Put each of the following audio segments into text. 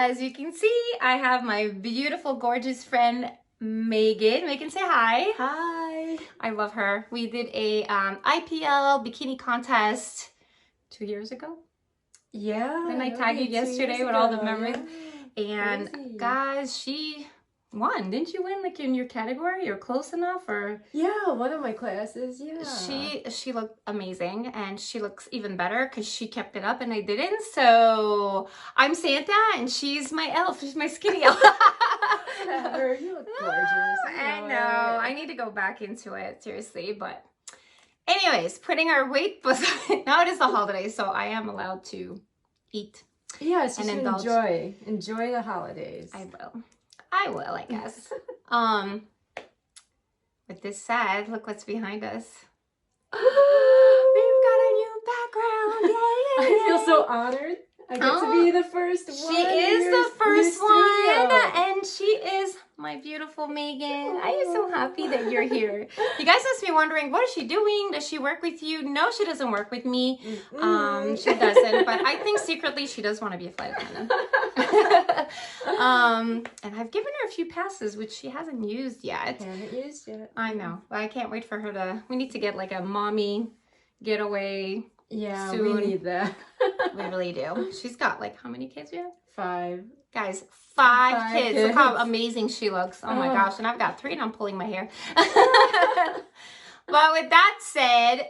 as you can see, I have my beautiful, gorgeous friend, Megan. Megan, say hi. Hi. I love her. We did a IPL bikini contest 2 years ago. Yeah. And I tagged you yesterday with all the memories. Yeah. And crazy. guys, she won. Didn't you win like in your category or close enough? Or yeah, one of my classes. Yeah. She looked amazing, and she looks even better because she kept it up and I didn't. So I'm Santa and she's my elf. She's my skinny elf. Whatever. You look gorgeous. I know. I need to go back into it, seriously. But anyways, putting our weight aside. Now it is the holiday, so I am allowed to eat. Yeah, it's just and indulge. Enjoy the holidays. I will, I guess. With this said, look what's behind us. We've got a new background. Yay! I feel so honored. I get to be the first one. She is the first one, and she is my beautiful Megan. I am so happy that you're here. You guys must be wondering, what is she doing? Does she work with you? No, she doesn't work with me. She doesn't, but I think secretly she does want to be a flight attendant. And I've given her a few passes, which she hasn't used yet. Haven't used yet. I know, but I can't wait for her to. We need to get like a mommy getaway. Yeah, soon. we need that. We really do. She's got like, how many kids we have? 5. Guys, 5 kids. Look how amazing she looks. Oh my gosh. And I've got 3 and I'm pulling my hair. But with that said,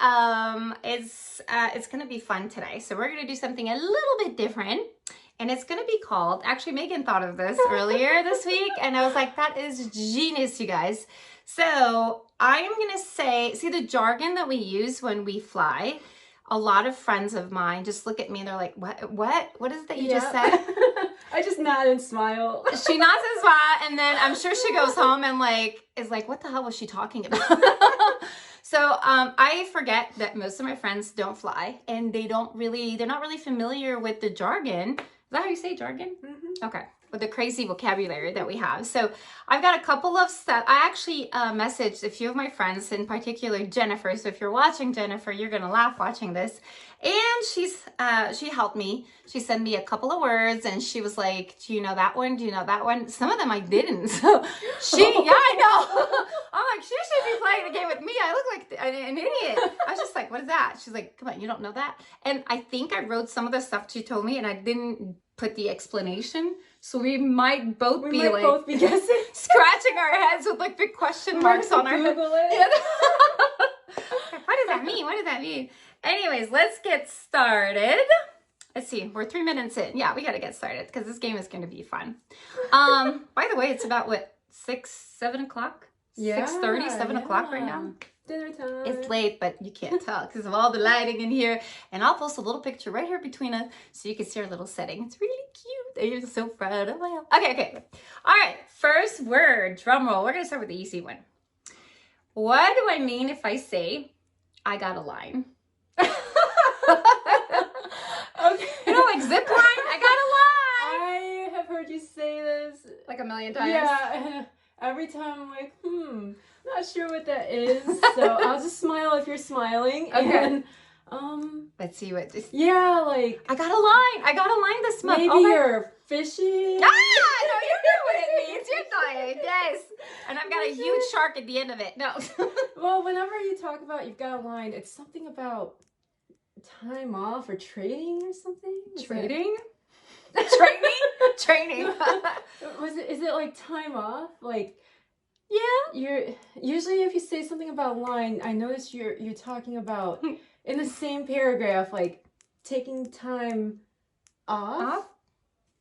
it's going to be fun today. So we're going to do something a little bit different. And it's going to be called, actually Megan thought of this earlier this week. And I was like, that is genius, you guys. So I am going to say, see the jargon that we use when we fly? A lot of friends of mine just look at me and they're like, what is it that you just said? I just nod and smile. She nods and smiles, and then I'm sure she goes home and is like, what the hell was she talking about? So I forget that most of my friends don't fly, and they're not really familiar with the jargon. Is that how you say jargon? Mm-hmm. Okay. With the crazy vocabulary that we have. So I've got a couple of stuff. I actually messaged a few of my friends, in particular Jennifer. So if you're watching, Jennifer, you're gonna laugh watching this. And she helped me. She sent me a couple of words, and she was like, do you know that one? Do you know that one? Some of them I didn't. So yeah, I know. I'm like, she should be playing the game with me. I look like an idiot. I was just like, what is that? She's like, come on, you don't know that? And I think I wrote some of the stuff she told me, and I didn't put the explanation. So we might both be guessing, scratching our heads with like big question marks on our head. What does that mean? What does that mean? Anyways, let's get started. Let's see, we're 3 minutes in. Yeah, we got to get started because this game is going to be fun. By the way, it's about what, 7 o'clock? Yeah, 6:30, 7 o'clock right now. Dinner time. It's late, but you can't tell because of all the lighting in here. And I'll post a little picture right here between us so you can see our little setting. It's really cute. I'm so proud of myself. Okay. All right, first word, drum roll. We're going to start with the easy one. What do I mean if I say, I got a line? Okay. You know, like zip line, I got a line. I have heard you say this like a million times. Yeah, every time I'm like, not sure what that is. So I'll just smile if you're smiling. Okay. And, let's see what this. Yeah, like. I got a line. I got a line this month. Maybe you're fishing. Ah, no, you know what it means. You're lying. Yes. And I've got a huge shark at the end of it. No. Well, whenever you talk about you've got a line, it's something about time off or trading or something. Trading? Training. Is it like time off? Like, yeah. You're usually if you say something about line, I notice you're talking about in the same paragraph, like taking time off.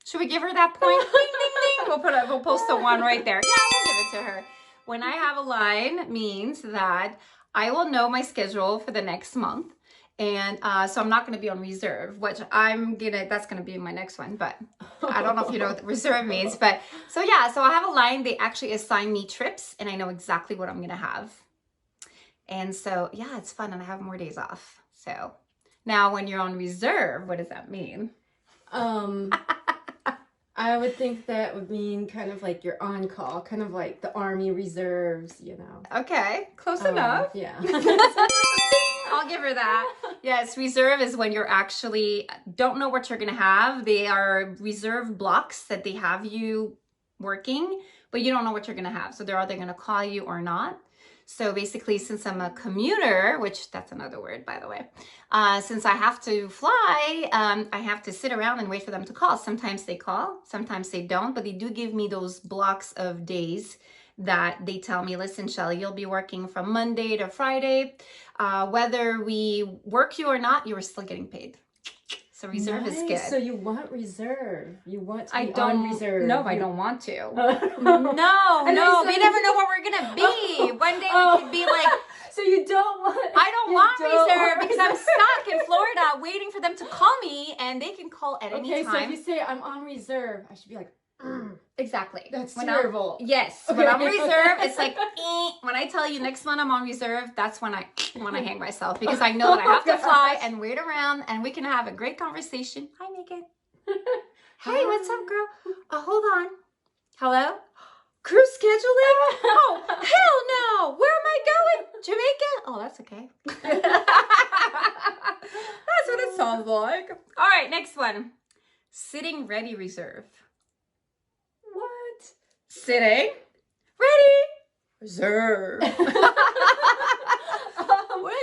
Should we give her that point? Ding, ding, ding. We'll post the 1 right there. Yeah, we'll give it to her. When I have a line means that I will know my schedule for the next month. And so I'm not going to be on reserve, which that's going to be my next one. But I don't know if you know what reserve means. But so yeah, so I have a line. They actually assign me trips and I know exactly what I'm going to have. And so, yeah, it's fun. And I have more days off. So now when you're on reserve, what does that mean? I would think that would mean kind of like you're on call, kind of like the Army reserves, you know. Okay, close enough. Yeah. I'll give her that. Yes, reserve is when you're actually don't know what you're going to have. They are reserve blocks that they have you working, but you don't know what you're going to have. So they're either going to call you or not. So basically, since I'm a commuter, which that's another word, by the way, since I have to fly, I have to sit around and wait for them to call. Sometimes they call, sometimes they don't, but they do give me those blocks of days that they tell me, listen, Shelly, you'll be working from Monday to Friday. Whether we work you or not, you are still getting paid. So reserve is good. So you want reserve. You want to be on reserve. No, I don't want to. No, we never know what we're going to be. One day we could be like... So you don't want... I don't want reserve because I'm stuck in Florida waiting for them to call me, and they can call at any time. Okay, so if you say I'm on reserve, I should be like... Exactly. That's terrible. Yes. When I'm on reserve, it's like, when I tell you next month I'm on reserve, that's when I hang myself, because I know that I have to fly and wait around, and we can have a great conversation. Hi, Megan. Hey, what's up, girl? Hold on. Hello? Cruise scheduling? Oh, hell no. Where am I going? Jamaica? Oh, that's okay. That's what it sounds like. All right, next one. Sitting ready reserve. Sitting, ready, reserve. What does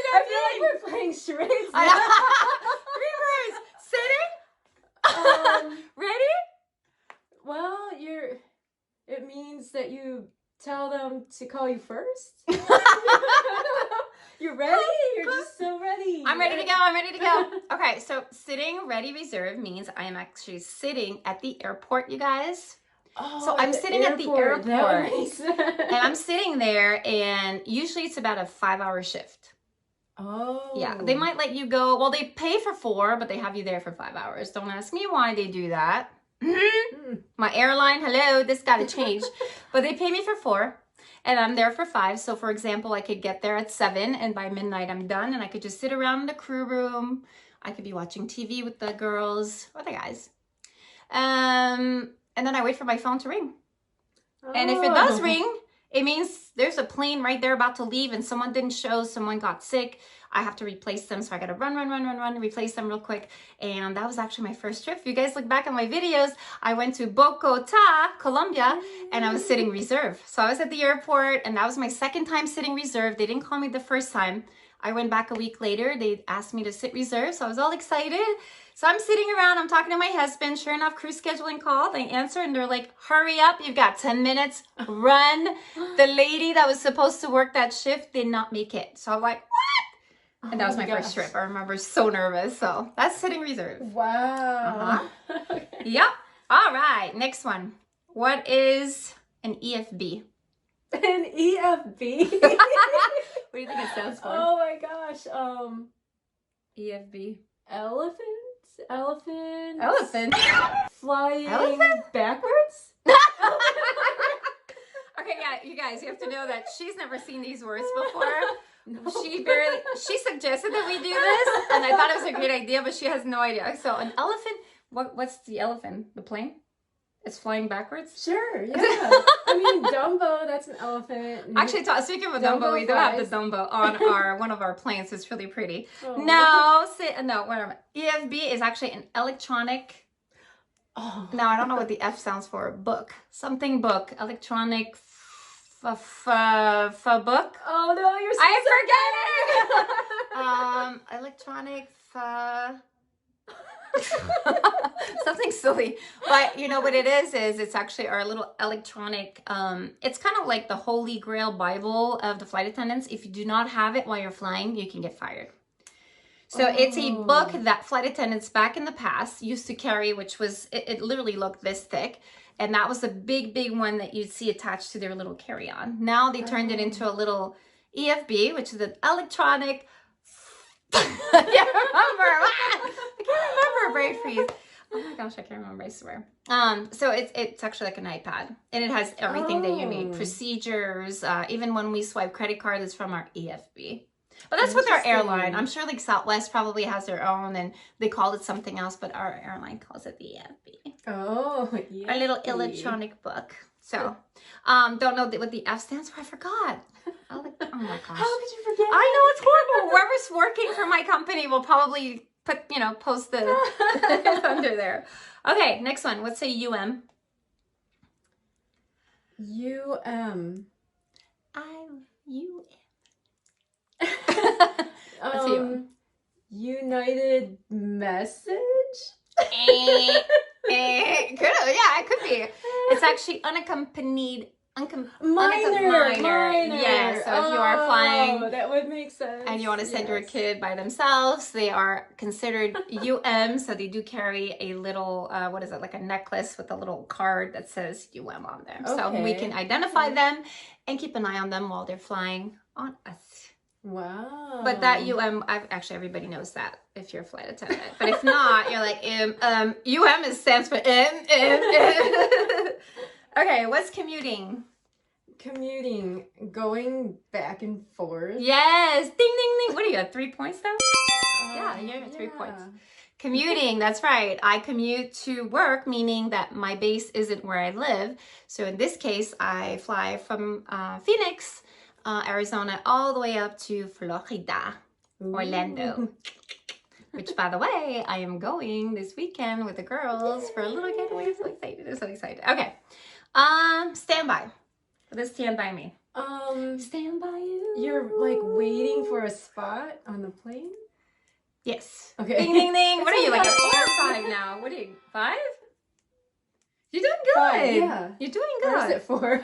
that I feel like we're playing charades. Reverse. Sitting, ready. Well, it means that you tell them to call you first. You're ready? You're just so ready. I'm ready to go. I'm ready to go. Okay, so sitting, ready, reserve means I am actually sitting at the airport, you guys. Oh, so I'm sitting at the airport, and I'm sitting there, and usually it's about a 5-hour shift. Oh. Yeah, they might let you go. Well, they pay for 4, but they have you there for 5 hours. Don't ask me why they do that. My airline, hello, this got to change. But they pay me for 4, and I'm there for 5. So for example, I could get there at 7, and by midnight I'm done, and I could just sit around in the crew room. I could be watching TV with the girls or the guys. And then I wait for my phone to ring. And if it does ring, it means there's a plane right there about to leave and someone didn't show, someone got sick. I have to replace them. So I got to run, replace them real quick. And that was actually my first trip. If you guys look back at my videos, I went to Bogota, Colombia, and I was sitting reserve. So I was at the airport, and that was my second time sitting reserve. They didn't call me the first time. I went back a week later. They asked me to sit reserve. So I was all excited. So I'm sitting around, I'm talking to my husband. Sure enough, crew scheduling call. They answer and they're like, hurry up, you've got 10 minutes, run. The lady that was supposed to work that shift did not make it. So I'm like, what? And that was my first trip. I remember so nervous. So that's sitting reserve. Wow. Okay. Yep. All right, next one. What is an EFB? An EFB? What do you think it stands for? Oh my gosh. EFB. Elephant? Flying backwards? Okay, yeah, you guys, you have to know that she's never seen these words before. No. She suggested that we do this, and I thought it was a great idea, but she has no idea. So an elephant, what's the elephant? The plane? It's flying backwards? Sure, yeah. I mean, Dumbo, that's an elephant. Actually, speaking of Dumbo, we do have the Dumbo on one of our planes. It's really pretty. Oh. No, whatever. EFB is actually an electronic. Oh. No, I don't know what the F sounds for. Book. Something book. Electronic book. Oh no, you're so electronic something silly, but you know what it is it's actually our little electronic, it's kind of like the holy grail Bible of the flight attendants. If you do not have it while you're flying, you can get fired. So it's a book that flight attendants back in the past used to carry, which was, it literally looked this thick, and that was a big one that you'd see attached to their little carry-on. Now they turned it into a little EFB, which is an electronic I can't remember brain freeze. Oh my gosh, I can't remember, I swear. So it's actually like an iPad, and it has everything that you need. Procedures, even when we swipe credit card, it's from our EFB. But that's with our airline. I'm sure like Southwest probably has their own, and they call it something else, but our airline calls it the EFB. Oh, EFB. Our little electronic book. So, don't know what the F stands for. I forgot. Oh my gosh. How could you forget? I know, it's horrible. Whoever's working for my company will probably put, post the under there. Okay, next one. Let's say UM. UM. I'm UM. United Message? Could, yeah, it could be. It's actually unaccompanied minor. Yeah, so if you are flying, that would make sense. And you want to send your kid by themselves, they are considered UM. So they do carry a little, what is it, like a necklace with a little card that says UM on there. Okay. So we can identify them and keep an eye on them while they're flying on us. Wow. But that actually everybody knows that if you're a flight attendant. But if not, you're like, UM stands for Okay, what's commuting? Commuting, going back and forth. Yes, ding, ding, ding. What do you got, 3 points though? Yeah, you got 3 points. Commuting, that's right. I commute to work, meaning that my base isn't where I live. So in this case, I fly from Phoenix, Arizona, all the way up to Florida, Orlando. Which, by the way, I am going this weekend with the girls for a little getaway. I'm so excited. I'm so excited. Okay. Standby. What does standby mean? Stand by you. You're like waiting for a spot on the plane? Yes. Okay. Ding, ding, ding. What are you, like a 4 or 5 now? What are you, 5? You're doing good. 5, yeah. You're doing good. Or is it 4?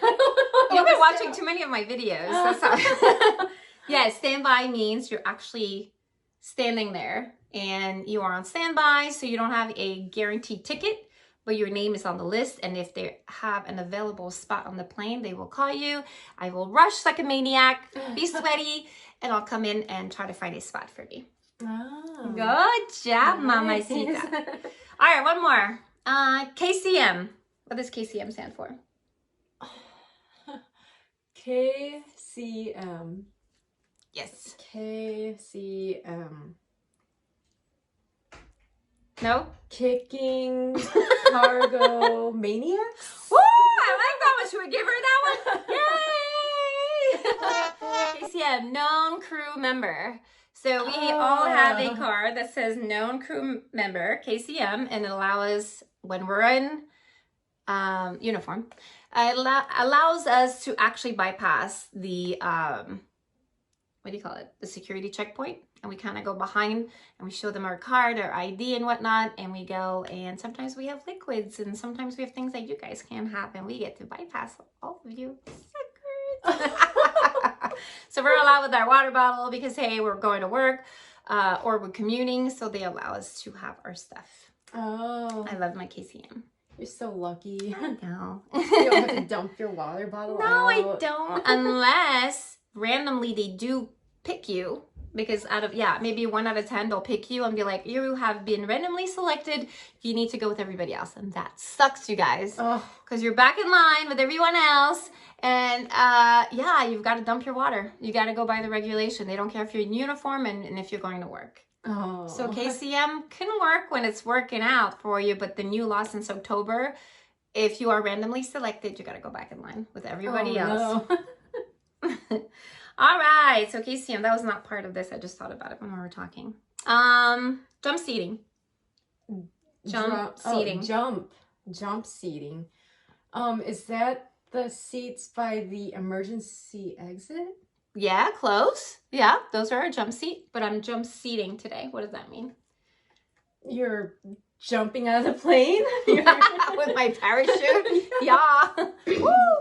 You've been watching too many of my videos. That's not... Yeah, standby means you're actually standing there and you are on standby, so you don't have a guaranteed ticket, but your name is on the list, and if they have an available spot on the plane, they will call you. I will rush like a maniac, be sweaty, and I'll come in and try to find a spot for me. Oh, good job, nice. Mamacita. All right, one more. KCM. What does KCM stand for? KCM. Yes. KCM. No? Kicking cargo maniacs? Woo! I like that one. Should we give her that one? Yay! KCM, known crew member. So we all have a card that says known crew member, KCM, and it allows us, when we're in uniform, it allows us to actually bypass the, what do you call it? The security checkpoint. And we kind of go behind and we show them our card, our ID and whatnot. And we go, and sometimes we have liquids and sometimes we have things that you guys can't have, and we get to bypass all of you suckers. So we're allowed with our water bottle because, hey, we're going to work or we're commuting. So they allow us to have our stuff. Oh. I love my KCM. You're so lucky. I know. You don't have to dump your water bottle out. No, I don't. Unless randomly they do pick you. Because out of, maybe 1 out of 10, they'll pick you and be like, you have been randomly selected. You need to go with everybody else. And that sucks, you guys. Because you're back in line with everyone else. And you've got to dump your water. You got to go by the regulation. They don't care if you're in uniform and if you're going to work. Oh. So KCM can work when it's working out for you. But the new law since October, if you are randomly selected, you got to go back in line with everybody else. No. All right, so KCM, that was not part of this. I just thought about it when we were talking. Jump seating. Jump seating. Jump seating. Is that the seats by the emergency exit? Yeah, close. Yeah, those are our jump seat, but I'm jump seating today. What does that mean? You're jumping out of the plane? With my parachute? Yeah.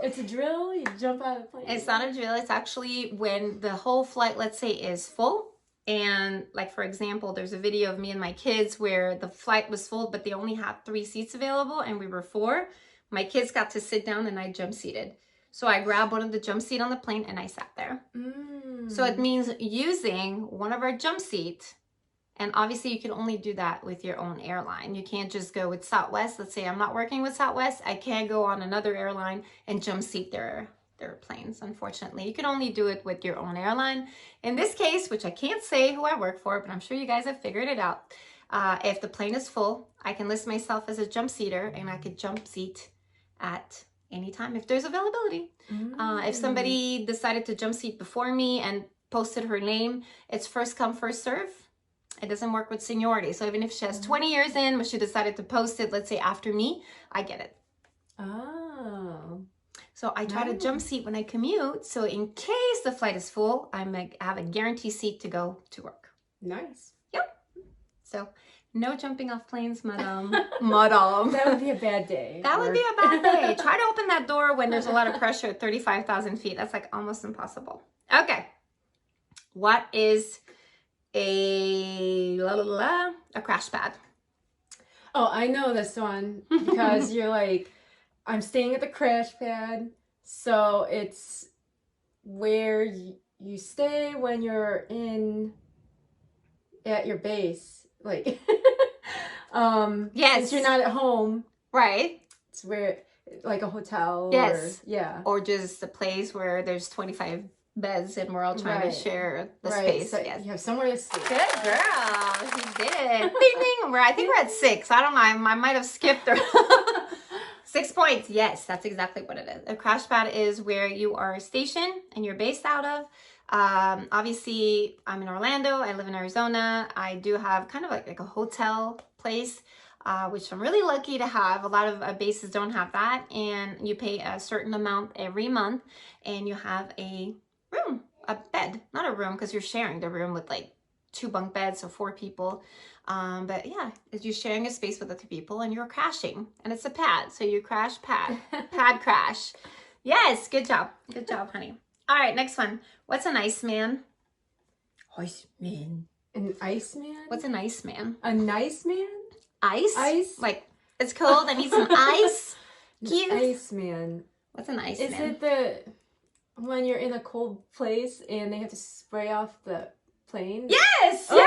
It's a drill? You jump out of the plane? It's not a drill. It's actually when the whole flight, let's say, is full. And like, for example, there's a video of me and my kids where the flight was full, but they only had 3 seats available and we were 4. My kids got to sit down and I jump seated. So I grabbed one of the jump seat on the plane and I sat there. So it means using one of our jump seats. And obviously you can only do that with your own airline. You can't just go with Southwest. Let's say I'm not working with Southwest. I can't go on another airline and jump seat their planes, unfortunately. You can only do it with your own airline. In this case, which I can't say who I work for, but I'm sure you guys have figured it out. If the plane is full, I can list myself as a jump seater and I could jump seat at anytime if there's availability. If somebody decided to jump seat before me and posted her name, it's first come, first serve. It doesn't work with seniority. So even if she has 20 years in, but she decided to post it, let's say after me, I get it. Oh. So I try to jump seat when I commute. So in case the flight is full, I have a guaranteed seat to go to work. Nice. Yep. So no jumping off planes, madam. Madam. That would be a bad day. That would be a bad day. Try to open that door when there's a lot of pressure at 35,000 feet. That's like almost impossible. Okay. What is a crash pad? Oh, I know this one because you're like, I'm staying at the crash pad. So it's where you stay when you're at your base. Like, yes, since you're not at home. Right. It's where, like a hotel. Yes. Or, yeah. Or just a place where there's 25 beds and we're all trying to share the space. So yes. you have somewhere to sleep. Good girl. She did it. Ding, ding. I think we're at 6. I don't know. I might have skipped her. 6 points. Yes, that's exactly what it is. A crash pad is where you are stationed and you're based out of. Obviously, I'm in Orlando. I live in Arizona. I do have kind of like a hotel place, which I'm really lucky to have. A lot of bases don't have that. And you pay a certain amount every month and you have a room, a bed, not a room because you're sharing the room with like 2 bunk beds, so 4 people. But yeah, you're sharing a space with other people and you're crashing and it's a pad. So you crash pad, pad crash. Yes, good job. Good job, honey. All right, next one. What's an Iceman? Iceman. An Iceman? What's an Iceman? A nice man? Ice? Ice? Like it's cold, I need some ice. Cute. Iceman. What's an Iceman? Is it when you're in a cold place and they have to spray off the plane? Yes! Oh.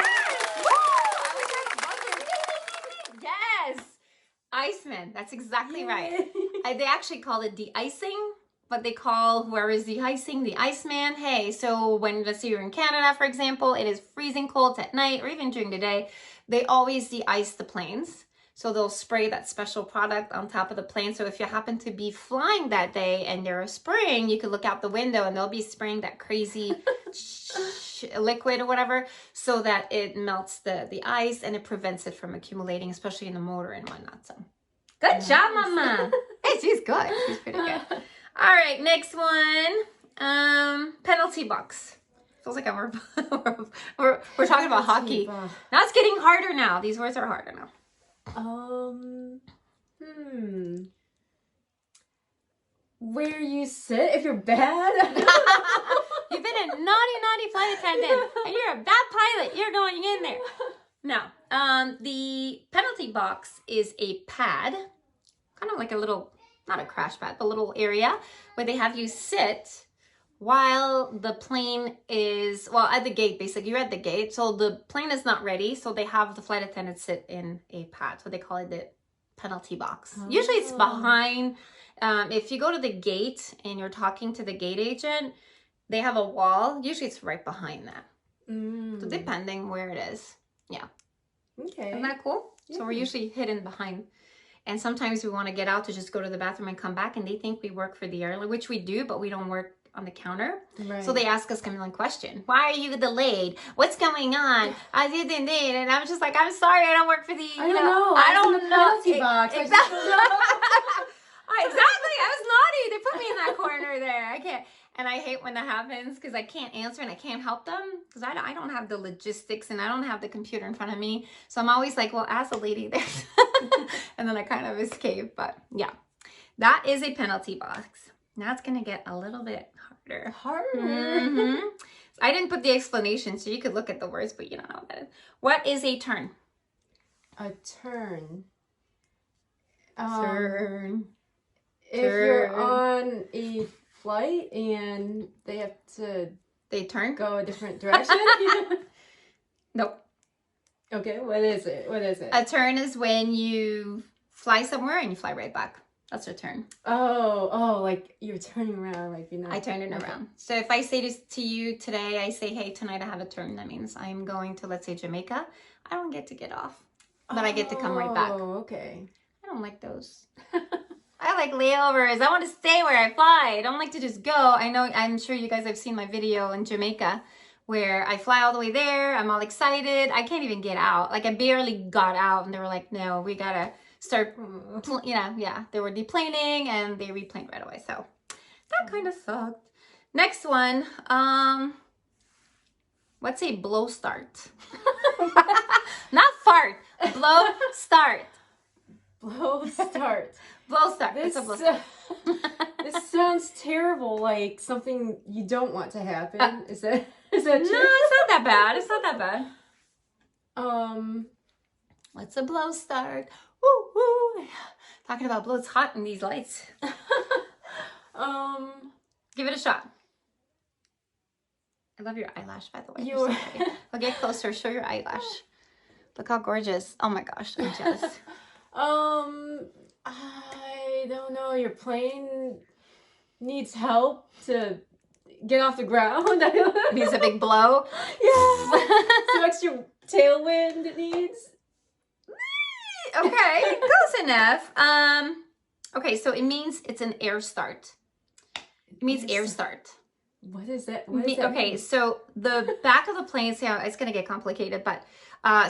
Yes! Yes! Iceman. That's exactly right. They actually call it de-icing, but they call whoever is de-icing the Iceman. Hey, so when, let's say you're in Canada, for example, it is freezing cold at night or even during the day, they always de-ice the planes. So they'll spray that special product on top of the plane. So if you happen to be flying that day and they're spraying, you could look out the window and they'll be spraying that crazy liquid or whatever so that it melts the ice and it prevents it from accumulating, especially in the motor and whatnot. So good job, Mama. Hey, she's good. She's pretty good. All right, next one. Penalty box. Feels like we're talking about hockey. Now it's getting harder now. These words are harder now. Where you sit if you're bad? You've been a naughty flight attendant and you're a bad pilot. You're going in there. No. The penalty box is a pad, kind of like a little, not a crash pad, but a little area where they have you sit while the plane is, well, at the gate, basically. You're at the gate, so the plane is not ready, so they have the flight attendant sit in a pad, so they call it the penalty box. Oh. Usually it's behind, if you go to the gate and you're talking to the gate agent, they have a wall. Usually it's right behind that. So depending where it is. Yeah. Okay. Isn't that cool? Yeah. So we're usually hidden behind. And sometimes we want to get out to just go to the bathroom and come back, and they think we work for the airline, which we do, but we don't work on the counter. Right. So they ask us kind of like question, why are you delayed? What's going on? I didn't, and I'm just like, I'm sorry, I don't work for the, I don't know. Exactly. Exactly. I was naughty. They put me in that corner there. I can't. And I hate when that happens because I can't answer and I can't help them because I don't have the logistics and I don't have the computer in front of me. So I'm always like, well, ask the lady there. And then I kind of escape. But yeah, that is a penalty box. Now it's going to get a little bit harder. Harder? So I didn't put the explanation, so you could look at the words, but you don't know what that is. What is a turn? A turn. Turn. If you're on a flight and they have to go a different direction. Nope. Okay, what is it? A turn is when you fly somewhere and you fly right back. That's a turn. Oh, like you're turning around, like you're not. I turned it around. So if I say to you today, I say, hey, tonight I have a turn. That means I'm going to, let's say, Jamaica. I don't get to get off, but I get to come right back. Oh, okay. I don't like those. I like layovers. I want to stay where I fly. I don't like to just go. I'm sure you guys have seen my video in Jamaica where I fly all the way there. I'm all excited. I can't even get out. Like I barely got out and they were like, no, we gotta start, they were deplaning and they replaned right away. So that kind of sucked. Next one, what's a blow start? Not fart, blow start. Blow start. Blow start. It's a blow start. This sounds terrible, like something you don't want to happen. Is that true? No, it's not that bad. It's not that bad. What's a blow start? Woo woo. Talking about blow, it's hot in these lights. Give it a shot. I love your eyelash, by the way. I'll get closer. Show your eyelash. Look how gorgeous. Oh my gosh, I'm jealous. I don't know. Your plane needs help to get off the ground. It needs a big blow. Yeah. Some extra tailwind it needs. Okay, close enough. Okay, so it means it's an air start. It means air start. What is that? Okay, mean? So the back of the plane, see how it's going to get complicated, but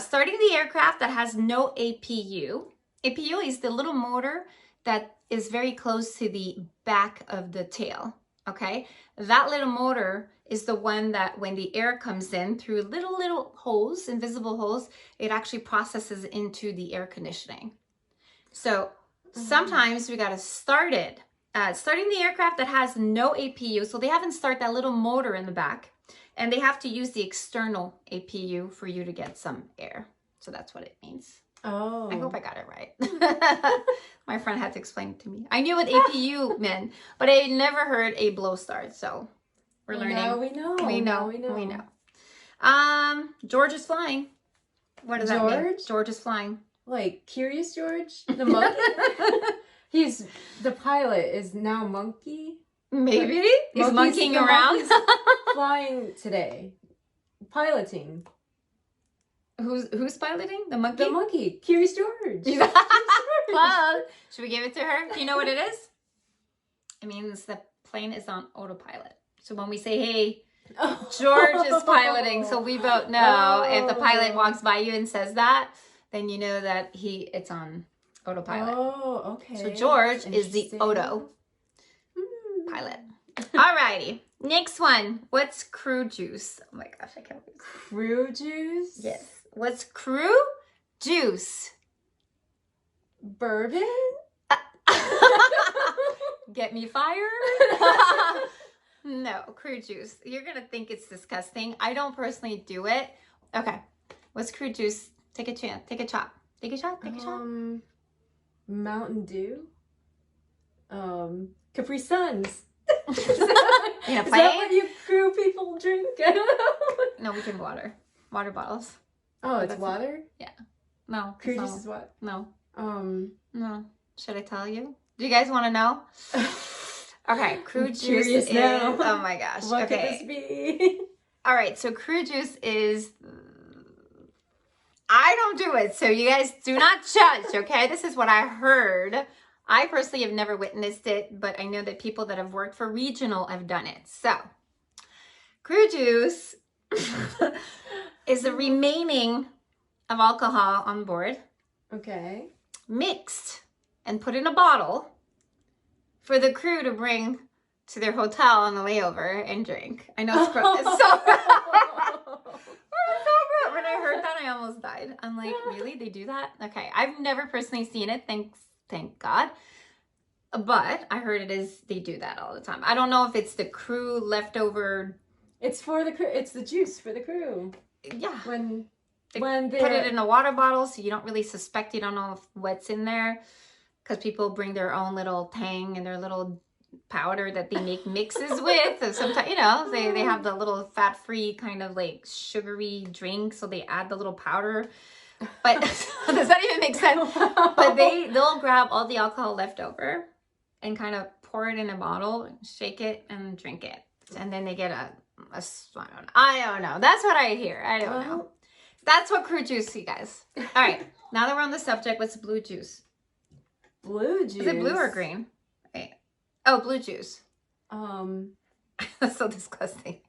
starting the aircraft that has no APU. APU is the little motor that is very close to the back of the tail, okay? That little motor is the one that when the air comes in through little holes, invisible holes, it actually processes into the air conditioning. So sometimes we got to start it. Starting the aircraft that has no APU, so they haven't started that little motor in the back, and they have to use the external APU for you to get some air. So that's what it means. Oh. I hope I got it right. My friend had to explain it to me. I knew what APU meant, but I never heard a blow start, so we're learning. Now we know. We know. George is flying. What does that mean? George is flying. Like Curious George, the monkey? He's the pilot is now monkey. Maybe he's monkeying around. Flying today, piloting. Who's piloting? The monkey. The monkey. Curious George. Well, should we give it to her? Do you know what it is? It means the plane is on autopilot. So when we say, "Hey, George is piloting," so we both know if the pilot walks by you and says that, then you know that it's on autopilot. Oh, okay. So George is the auto pilot. Alrighty. Next one. What's crew juice? Oh my gosh, I can't believe it. Crew juice? Yes. What's crew juice? Bourbon? Get me fired? No, crew juice. You're going to think it's disgusting. I don't personally do it. Okay. What's crew juice? Take a chance. Take a shot. Take a shot. Take a shot. Mountain Dew? Capri Suns. Is that what you crew people drink? I don't know. No, we drink water. Water bottles. Oh, it's water? Yeah. No. Crew juice is what? No. No. Should I tell you? Do you guys want to know? Okay, crew juice is... now. Oh my gosh. What could this be? All right, so crew juice is... I don't do it, so you guys do not judge, okay? This is what I heard. I personally have never witnessed it, but I know that people that have worked for regional have done it. So, crew juice is the remaining of alcohol on board. Okay. Mixed and put in a bottle for the crew to bring to their hotel on the layover and drink. I know it's gross. It's so when I heard that, I almost died. I'm like, really? They do that? Okay. I've never personally seen it. Thank God. But I heard they do that all the time. I don't know if it's the crew leftover. It's for the crew. It's the juice for the crew. Yeah. When they put it in a water bottle, so you don't really suspect, you don't know what's in there. Because people bring their own little tang and their little powder that they make mixes with. So sometimes, they have the little fat-free kind of like sugary drink, so they add the little powder. But does that even make sense? But they'll grab all the alcohol left over and kind of pour it in a bottle, shake it, and drink it. And then they get I don't know. That's what I hear. I don't know. That's what crew juice, you guys. All right. Now that we're on the subject, what's blue juice? blue juice. Is it blue or green? Wait. Oh, blue juice. That's so disgusting.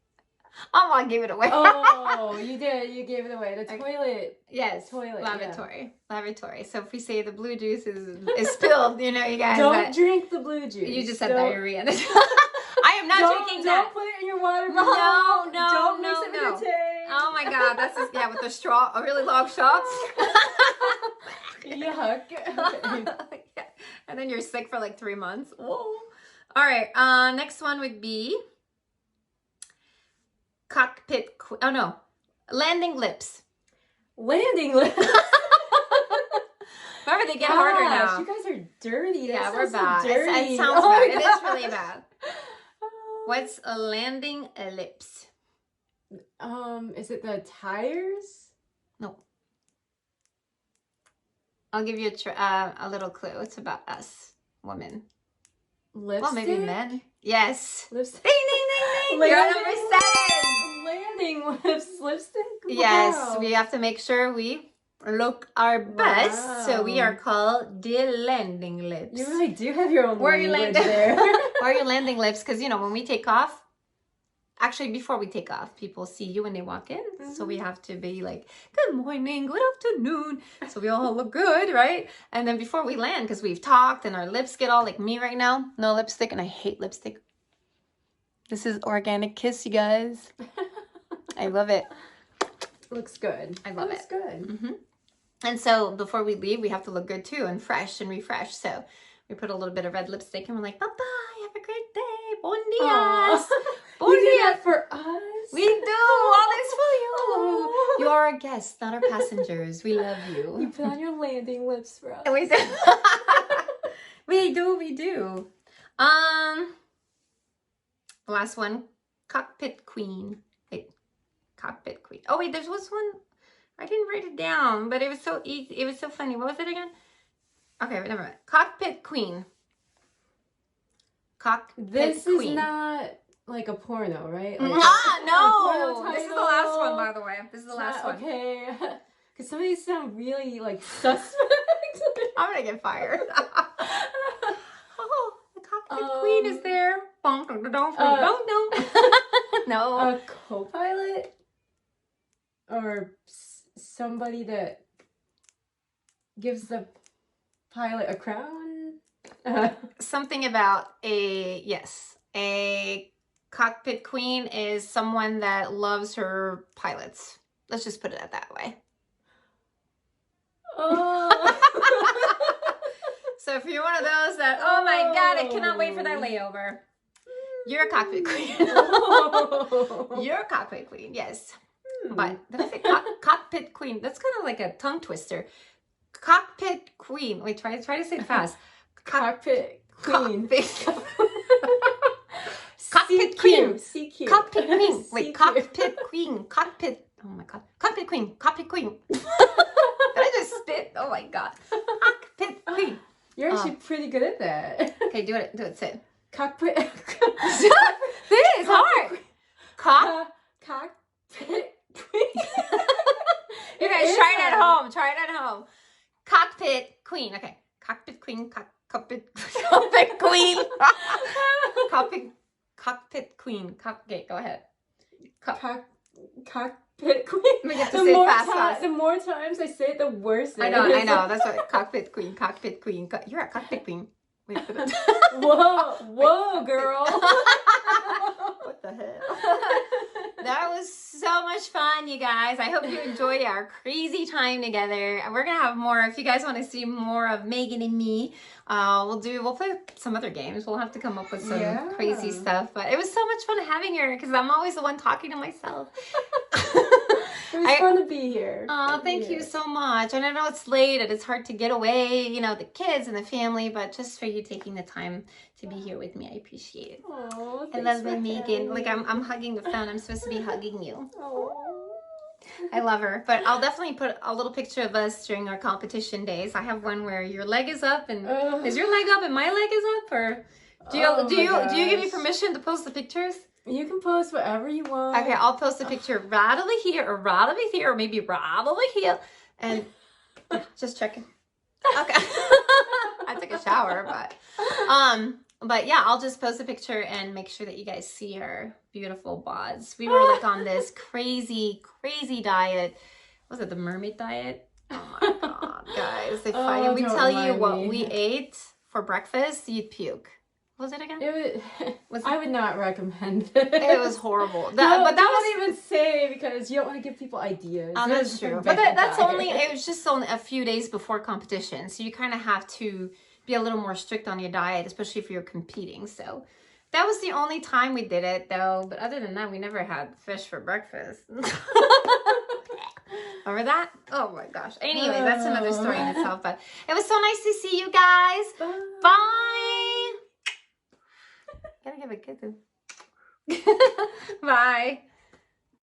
Oh, I gave it away. Oh, you did. You gave it away. The toilet. Yes. Toilet. Lavatory. Yeah. Lavatory. So if we say the blue juice is spilled, you know, you guys. Don't drink the blue juice. You just had diarrhea. I am not drinking that. Don't put it in your water bottle. No. Don't mix it with your tea. Oh my God. That's just, yeah, with the straw, a really long straw. Yuck. Okay. Yeah. And then you're sick for like 3 months. Whoa. All right. Next one would be cockpit. Oh no, landing lips. Landing lips. Remember, they get harder now. You guys are dirty. Yeah, we're bad. So dirty. It sounds bad. It is really bad. What's a landing lips? Is it the tires? No. I'll give you a little clue. It's about us, women. Lipstick? Well, maybe men. Yes. Lipstick. Ding, ding, ding, ding. You're number 7. Landing lipstick? Yes, Wow. we have to make sure we look our best. Wow. So we are called the landing lips. You really do have your own Where are you language landing? there. Where are you landing lips? Because, you know, when we take off, actually, before we take off, people see you when they walk in. Mm-hmm. So we have to be like, good morning, good afternoon. So we all look good, right? And then before we land, because we've talked and our lips get all like me right now, no lipstick, and I hate lipstick. This is organic kiss, you guys. I love it. Looks good. I love it. Looks good. Mm-hmm. And so before we leave, we have to look good too and fresh and refresh. So we put a little bit of red lipstick and we're like, bye-bye, have a great day. Bon dia. Bon You do dia. that for us? We do. All this for you. You are our guests, not our passengers. We love you. You put on your landing lips for us. And we do. We do. Last one, cockpit queen. Wait, cockpit queen. Oh wait, there was one. I didn't write it down, but it was so easy. It was so funny. What was it again? Okay, never mind. Cockpit queen. Cockpit This queen. is not like a porno, right? Like no. porno This is the title. last one, by the way. This is the last one. Okay. Because some of these sound really like suspect. I'm gonna get fired. Oh, the cockpit queen is there. No. A co-pilot? Or somebody that gives the pilot a crown? Something about a cockpit queen is someone that loves her pilots. Let's just put it that way. Oh. So if you're one of those that, oh my God, I cannot wait for that layover. You're a cockpit queen. You're a cockpit queen, yes. But did I say cockpit queen? That's kind of like a tongue twister. Cockpit queen. Wait, try to say it fast. Cockpit queen. Cockpit queen. CQ. Cockpit queen. Wait, CQ. cockpit queen. Cockpit. Oh my God. Cockpit queen. Cockpit queen. Did I just spit? Oh my God. Cockpit queen. You're actually pretty good at that. Okay, do it. Do it. Sit. Cockpit. This is hard. Cockpit queen. You guys try it at home. Try it at home. Cockpit queen. Okay. Cockpit queen. Cockpit queen. Cockpit queen. Okay, go ahead. Cockpit queen. We get to say it fast. The more times I say it, the worse it I know. is. That's what cockpit queen. Cockpit queen. You're a cockpit queen. Wait, whoa, girl. What the hell? That was so much fun, you guys. I hope you enjoy our crazy time together. We're gonna have more. If you guys want to see more of Megan and me, we'll play some other games. We'll have to come up with some crazy stuff. But it was so much fun having her because I'm always the one talking to myself. It was fun to be here. Oh, thank you so much. And I know it's late and it's hard to get away, you know, the kids and the family, but just for you taking the time to be here with me, I appreciate it. Oh, I love my Megan. Like I'm hugging the phone. I'm supposed to be hugging you. Oh. I love her. But I'll definitely put a little picture of us during our competition days. I have one where your leg is up and is your leg up and my leg is up, or do you give me permission to post the pictures? You can post whatever you want. Okay, I'll post a picture right over here or right over here or maybe right over here and just checking. Okay. I took a shower. flour, but yeah, I'll just post a picture and make sure that you guys see our beautiful bods. We were like on this crazy diet. Was it the mermaid diet? Oh my god, guys! If we tell you what we ate for breakfast, you'd puke. What was it again? I would not recommend it. It was horrible. But that won't even say, because you don't want to give people ideas. Oh, that's true. But that's only, it was just only a few days before competition. So you kind of have to be a little more strict on your diet, especially if you're competing. So that was the only time we did it, though. But other than that, we never had fish for breakfast. Remember that? Oh my gosh. Anyway, that's another story in itself. But it was so nice to see you guys. Bye. Gotta give a kiss. Bye.